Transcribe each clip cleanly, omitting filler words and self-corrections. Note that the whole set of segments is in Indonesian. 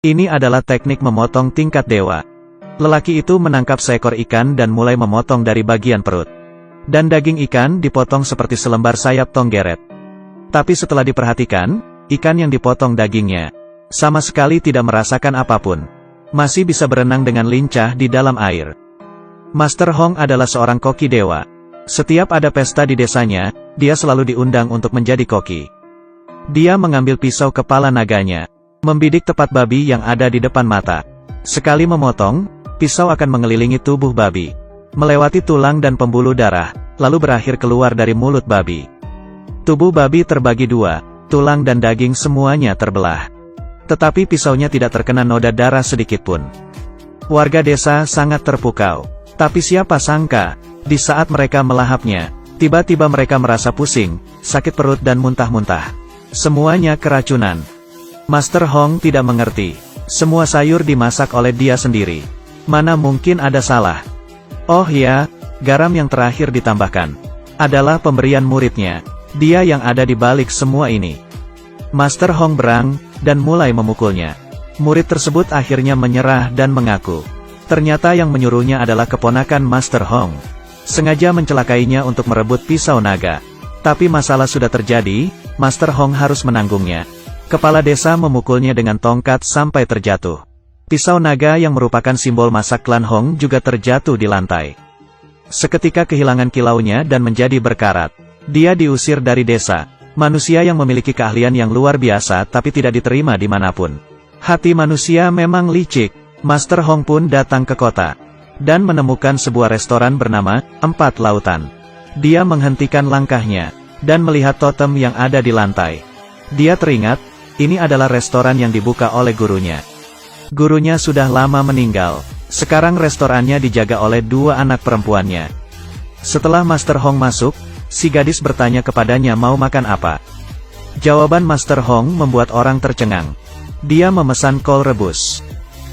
Ini adalah teknik memotong tingkat dewa. Lelaki itu menangkap seekor ikan dan mulai memotong dari bagian perut. Dan daging ikan dipotong seperti selembar sayap tonggeret. Tapi setelah diperhatikan, ikan yang dipotong dagingnya sama sekali tidak merasakan apapun. Masih bisa berenang dengan lincah di dalam air. Master Hong adalah seorang koki dewa. Setiap ada pesta di desanya, dia selalu diundang untuk menjadi koki. Dia mengambil pisau kepala naganya, membidik tepat babi yang ada di depan mata. Sekali memotong, pisau akan mengelilingi tubuh babi, melewati tulang dan pembuluh darah, lalu berakhir keluar dari mulut babi. Tubuh babi terbagi dua, tulang dan daging semuanya terbelah. Tetapi pisaunya tidak terkena noda darah sedikitpun. Warga desa sangat terpukau. Tapi siapa sangka, di saat mereka melahapnya, tiba-tiba mereka merasa pusing, sakit perut dan muntah-muntah. Semuanya keracunan. Master Hong tidak mengerti. Semua sayur dimasak oleh dia sendiri. Mana mungkin ada salah? Oh ya, garam yang terakhir ditambahkan adalah pemberian muridnya. Dia yang ada di balik semua ini. Master Hong berang, dan mulai memukulnya. Murid tersebut akhirnya menyerah dan mengaku. Ternyata yang menyuruhnya adalah keponakan Master Hong. Sengaja mencelakainya untuk merebut pisau naga. Tapi masalah sudah terjadi, Master Hong harus menanggungnya. Kepala desa memukulnya dengan tongkat sampai terjatuh. Pisau naga yang merupakan simbol masa klan Hong juga terjatuh di lantai. Seketika kehilangan kilaunya dan menjadi berkarat. Dia diusir dari desa. Manusia yang memiliki keahlian yang luar biasa tapi tidak diterima dimanapun. Hati manusia memang licik. Master Hong pun datang ke kota. Dan menemukan sebuah restoran bernama Empat Lautan. Dia menghentikan langkahnya. Dan melihat totem yang ada di lantai. Dia teringat, ini adalah restoran yang dibuka oleh gurunya. Gurunya sudah lama meninggal. Sekarang restorannya dijaga oleh dua anak perempuannya. Setelah Master Hong masuk, si gadis bertanya kepadanya mau makan apa. Jawaban Master Hong membuat orang tercengang. Dia memesan kol rebus.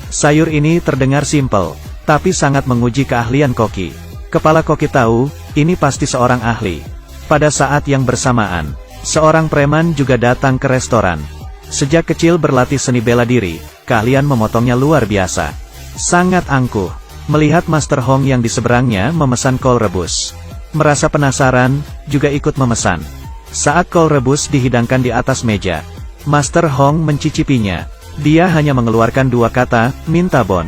Sayur ini terdengar simpel, tapi sangat menguji keahlian koki. Kepala koki tahu, ini pasti seorang ahli. Pada saat yang bersamaan, seorang preman juga datang ke restoran. Sejak kecil berlatih seni bela diri, keahlian memotongnya luar biasa. Sangat angkuh, melihat Master Hong yang di seberangnya memesan kol rebus. Merasa penasaran, juga ikut memesan. Saat kol rebus dihidangkan di atas meja, Master Hong mencicipinya. Dia hanya mengeluarkan dua kata, minta bon.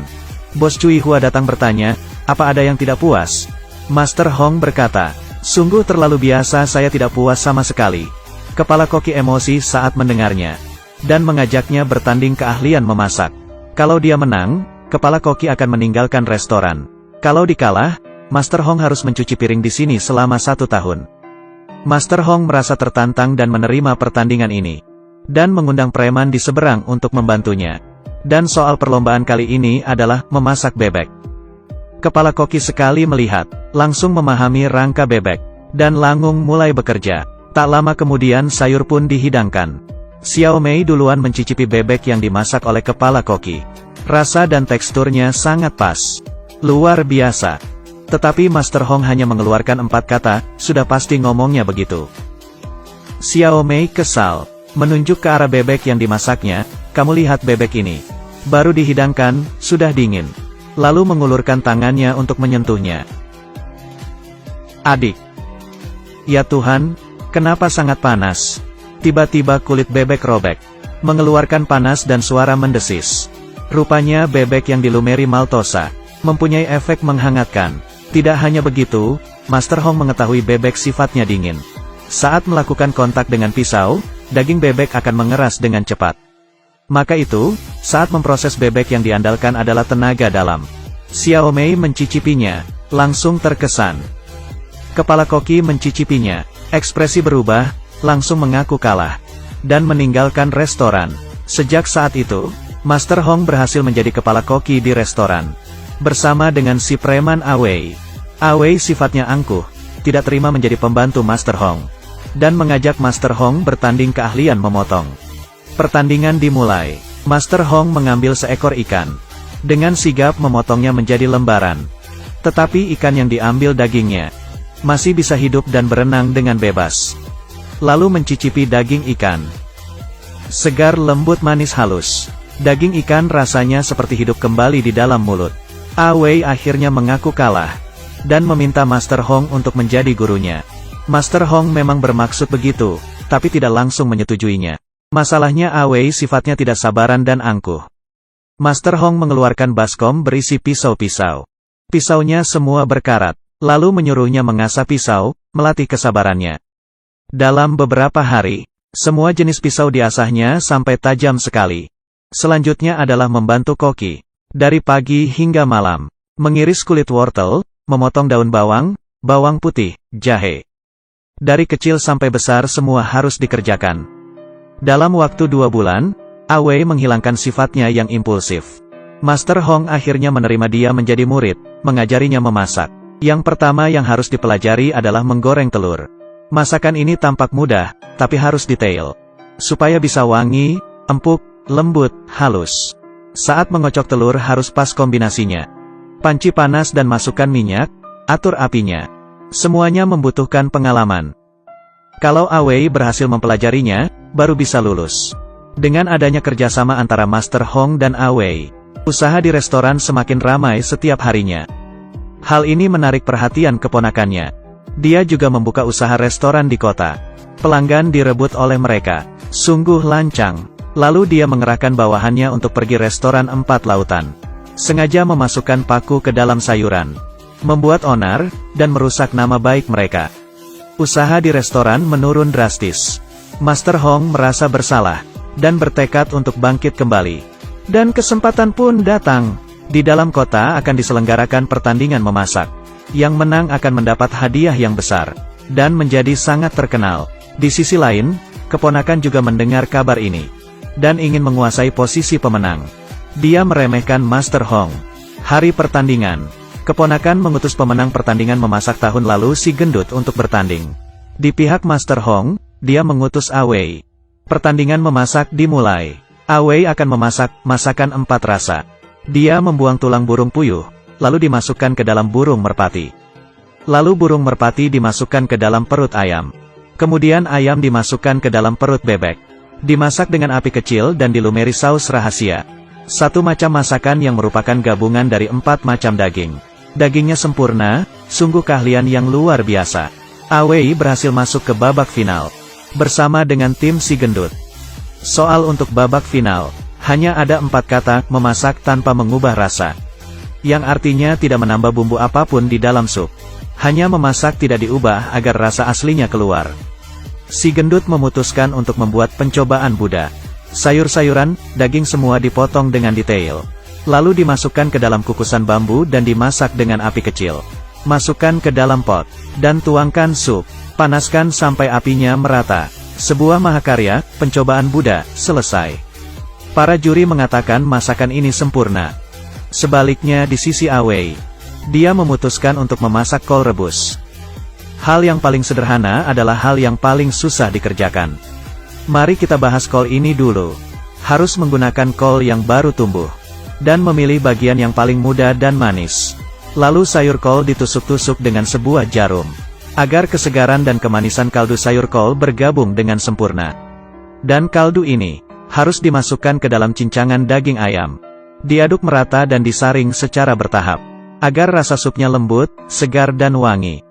Bos Cui Hua datang bertanya, apa ada yang tidak puas? Master Hong berkata, sungguh terlalu biasa, saya tidak puas sama sekali. Kepala koki emosi saat mendengarnya, dan mengajaknya bertanding keahlian memasak. Kalau dia menang, kepala koki akan meninggalkan restoran. Kalau dikalah, Master Hong harus mencuci piring di sini selama 1 tahun. Master Hong merasa tertantang dan menerima pertandingan ini. Dan mengundang preman di seberang untuk membantunya. Dan soal perlombaan kali ini adalah memasak bebek. Kepala koki sekali melihat, langsung memahami rangka bebek. Dan Langung mulai bekerja. Tak lama kemudian sayur pun dihidangkan. Xiao Mei duluan mencicipi bebek yang dimasak oleh kepala koki. Rasa dan teksturnya sangat pas. Luar biasa. Tetapi Master Hong hanya mengeluarkan 4 kata, sudah pasti ngomongnya begitu. Xiao Mei kesal, menunjuk ke arah bebek yang dimasaknya, kamu lihat bebek ini. Baru dihidangkan, sudah dingin. Lalu mengulurkan tangannya untuk menyentuhnya. Adik. Ya Tuhan, kenapa sangat panas? Tiba-tiba kulit bebek robek. Mengeluarkan panas dan suara mendesis. Rupanya bebek yang dilumeri maltosa, mempunyai efek menghangatkan. Tidak hanya begitu, Master Hong mengetahui bebek sifatnya dingin. Saat melakukan kontak dengan pisau, daging bebek akan mengeras dengan cepat. Maka itu, saat memproses bebek yang diandalkan adalah tenaga dalam. Xiao Mei mencicipinya, langsung terkesan. Kepala koki mencicipinya, ekspresi berubah, langsung mengaku kalah. Dan meninggalkan restoran. Sejak saat itu, Master Hong berhasil menjadi kepala koki di restoran. Bersama dengan si preman Awei. Awei sifatnya angkuh, tidak terima menjadi pembantu Master Hong. Dan mengajak Master Hong bertanding keahlian memotong. Pertandingan dimulai. Master Hong mengambil seekor ikan. Dengan sigap memotongnya menjadi lembaran. Tetapi ikan yang diambil dagingnya masih bisa hidup dan berenang dengan bebas. Lalu mencicipi daging ikan. Segar lembut manis halus. Daging ikan rasanya seperti hidup kembali di dalam mulut. Awei akhirnya mengaku kalah, dan meminta Master Hong untuk menjadi gurunya. Master Hong memang bermaksud begitu, tapi tidak langsung menyetujuinya. Masalahnya Awei sifatnya tidak sabaran dan angkuh. Master Hong mengeluarkan baskom berisi pisau-pisau. Pisaunya semua berkarat, lalu menyuruhnya mengasah pisau, melatih kesabarannya. Dalam beberapa hari, semua jenis pisau diasahnya sampai tajam sekali. Selanjutnya adalah membantu koki, dari pagi hingga malam, mengiris kulit wortel, memotong daun bawang, bawang putih, jahe. Dari kecil sampai besar semua harus dikerjakan. Dalam waktu 2 bulan, Awei menghilangkan sifatnya yang impulsif. Master Hong akhirnya menerima dia menjadi murid, mengajarinya memasak. Yang pertama yang harus dipelajari adalah menggoreng telur. Masakan ini tampak mudah, tapi harus detail. Supaya bisa wangi, empuk, lembut, halus. Saat mengocok telur harus pas kombinasinya. Panci panas dan masukkan minyak, atur apinya. Semuanya membutuhkan pengalaman. Kalau Awei berhasil mempelajarinya, baru bisa lulus. Dengan adanya kerjasama antara Master Hong dan Awei, usaha di restoran semakin ramai setiap harinya. Hal ini menarik perhatian keponakannya. Dia juga membuka usaha restoran di kota. Pelanggan direbut oleh mereka. Sungguh lancang. Lalu dia mengerahkan bawahannya untuk pergi restoran 4 lautan. Sengaja memasukkan paku ke dalam sayuran. Membuat onar, dan merusak nama baik mereka. Usaha di restoran menurun drastis. Master Hong merasa bersalah, dan bertekad untuk bangkit kembali. Dan kesempatan pun datang. Di dalam kota akan diselenggarakan pertandingan memasak. Yang menang akan mendapat hadiah yang besar, dan menjadi sangat terkenal. Di sisi lain, keponakan juga mendengar kabar ini, dan ingin menguasai posisi pemenang. Dia meremehkan Master Hong. Hari pertandingan, keponakan mengutus pemenang pertandingan memasak tahun lalu si gendut untuk bertanding. Di pihak Master Hong, dia mengutus Awei. Pertandingan memasak dimulai. Awei akan memasak masakan 4 rasa. Dia membuang tulang burung puyuh, lalu dimasukkan ke dalam burung merpati. Lalu burung merpati dimasukkan ke dalam perut ayam. Kemudian ayam dimasukkan ke dalam perut bebek. Dimasak dengan api kecil dan dilumuri saus rahasia. Satu macam masakan yang merupakan gabungan dari 4 macam daging. Dagingnya sempurna, sungguh keahlian yang luar biasa. Awei berhasil masuk ke babak final, bersama dengan tim si gendut. Soal untuk babak final, hanya ada 4 kata, memasak tanpa mengubah rasa. Yang artinya tidak menambah bumbu apapun di dalam sup. Hanya memasak tidak diubah agar rasa aslinya keluar. Si gendut memutuskan untuk membuat pencobaan Buddha. Sayur-sayuran, daging semua dipotong dengan detail. Lalu dimasukkan ke dalam kukusan bambu dan dimasak dengan api kecil. Masukkan ke dalam pot, dan tuangkan sup. Panaskan sampai apinya merata. Sebuah mahakarya, pencobaan Buddha, selesai. Para juri mengatakan masakan ini sempurna. Sebaliknya di sisi Awei, dia memutuskan untuk memasak kol rebus. Hal yang paling sederhana adalah hal yang paling susah dikerjakan. Mari kita bahas kol ini dulu. Harus menggunakan kol yang baru tumbuh. Dan memilih bagian yang paling muda dan manis. Lalu sayur kol ditusuk-tusuk dengan sebuah jarum. Agar kesegaran dan kemanisan kaldu sayur kol bergabung dengan sempurna. Dan kaldu ini harus dimasukkan ke dalam cincangan daging ayam. Diaduk merata dan disaring secara bertahap. Agar rasa supnya lembut, segar dan wangi.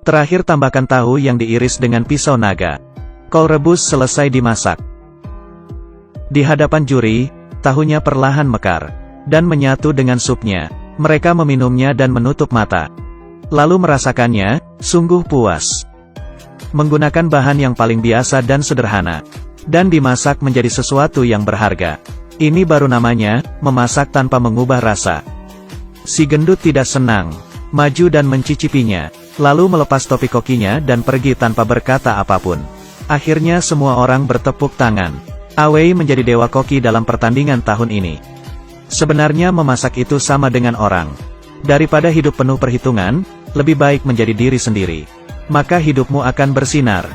Terakhir tambahkan tahu yang diiris dengan pisau naga. Kol rebus selesai dimasak. Di hadapan juri, tahunya perlahan mekar. Dan menyatu dengan supnya. Mereka meminumnya dan menutup mata. Lalu merasakannya, sungguh puas. Menggunakan bahan yang paling biasa dan sederhana. Dan dimasak menjadi sesuatu yang berharga. Ini baru namanya, memasak tanpa mengubah rasa. Si gendut tidak senang. Maju dan mencicipinya. Lalu melepas topi kokinya dan pergi tanpa berkata apapun. Akhirnya semua orang bertepuk tangan. Awei menjadi dewa koki dalam pertandingan tahun ini. Sebenarnya memasak itu sama dengan orang. Daripada hidup penuh perhitungan, lebih baik menjadi diri sendiri. Maka hidupmu akan bersinar.